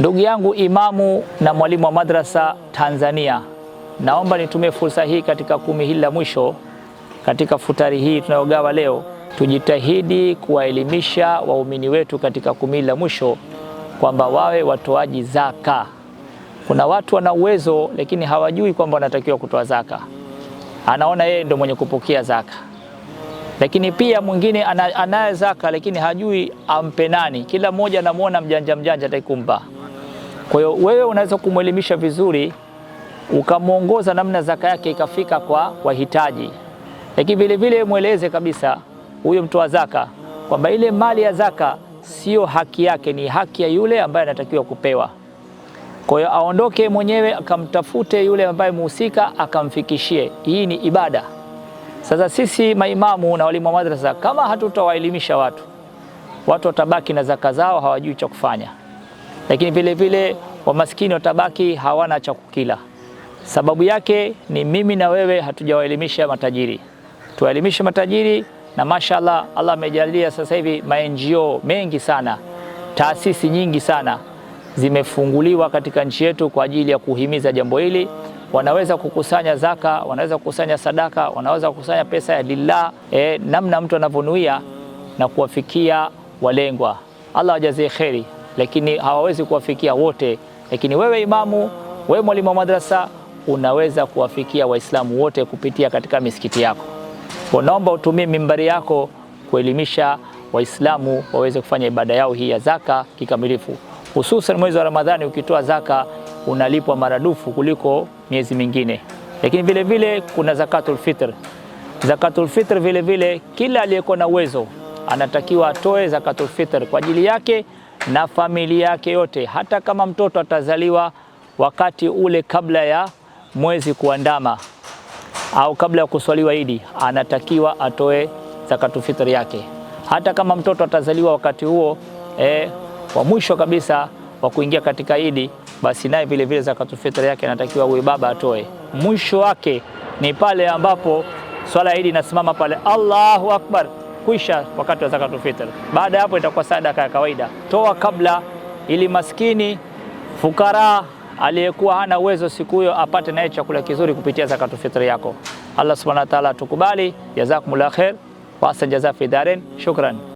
Ndugu yangu imamu na mwalimu wa madrasa Tanzania, naomba nitumie fursa hii katika 10 hili la mwisho katika futari hii tunayogawa leo, tujitahidi kuwaelimisha waumini wetu katika 10 hili la mwisho kwamba wawe watoaji zaka. Kuna watu wana uwezo lakini hawajui kwamba wanatakiwa kutoa zaka. Anaona yeye ndio mwenye kupokea zaka. Lakini pia mwingine anaye zaka lakini hajui ampe nani. Kila mmoja anamuona mjanja atakumpa. Kwa hiyo wewe unaweza kumwelimisha vizuri, ukamuongoza namna zaka yake ikafika kwa wahitaji. Lakini vile vile mueleze kabisa huyo mtoa zaka kwamba ile mali ya zaka sio haki yake, ni haki ya yule ambaye anatakiwa kupewa. Kwa hiyo aondoke mwenyewe akamtafute yule ambaye muhusika akamfikishie. Hii ni ibada. Sasa sisi maimamu na walimu wa madrasa kama hatutawaelimisha watu watabaki na zaka zao hawajui cha kufanya. Lakini vile vile wamaskini watabaki hawana cha kukila. Sababu yake ni mimi na wewe hatujawaelimisha matajiri. Tuwaelimishe matajiri, na mashallah Allah amejalia sasa hivi NGO mengi sana, taasisi nyingi sana zimefunguliwa katika nchi yetu kwa ajili ya kuhimiza jambo hili. Wanaweza kukusanya zaka, wanaweza kukusanya sadaka, wanaweza kukusanya pesa ya lillah, namna mtu anavonuia na kuwafikia walengwa. Allah ajazie kheri, lakini hawawezi kuwafikia wote. Lakini wewe imamu, wewe mwalimu wa madrasa, unaweza kuwafikia Waislamu wote kupitia katika misikiti yako. Kwa naomba utumie mimbari yako kuelimisha Waislamu waweze kufanya ibada yao hii ya zaka kikamilifu. Hususan mwezi wa Ramadhani ukitoa zaka unalipwa maradufu kuliko miezi mingine. Lakini vile vile kuna zakatul fitr. Zakatul fitr vile vile kila aliyekuwa na uwezo anatakiwa atoe zakatul fitr kwa ajili yake na familia yake yote. Hata kama mtoto atazaliwa wakati ule kabla ya mwezi kuandama au kabla ya kuswaliwa Idi, anatakiwa atoe zakatul fitr yake. Hata kama mtoto atazaliwa wakati huo wa mwisho kabisa wa kuingia katika Idi, basi naye vile vile zakatul fitr yake anatakiwa huyo baba atoe. Mwisho wake ni pale ambapo swala ya Idi inasimama pale Allahu Akbar, kuisha wakati wa zakatul fitr. Baada hapo itakuwa sadaka ya kawaida. Toa kabla ili maskini, fukara, aliyekuwa hana uwezo siku hiyo apate naye chakula kizuri kupitia zakatul fitr yako. Allah subhanahu wa ta'ala tukubali. Jazakumullahu khair wa ahsan jazaa fi darin. Shukran.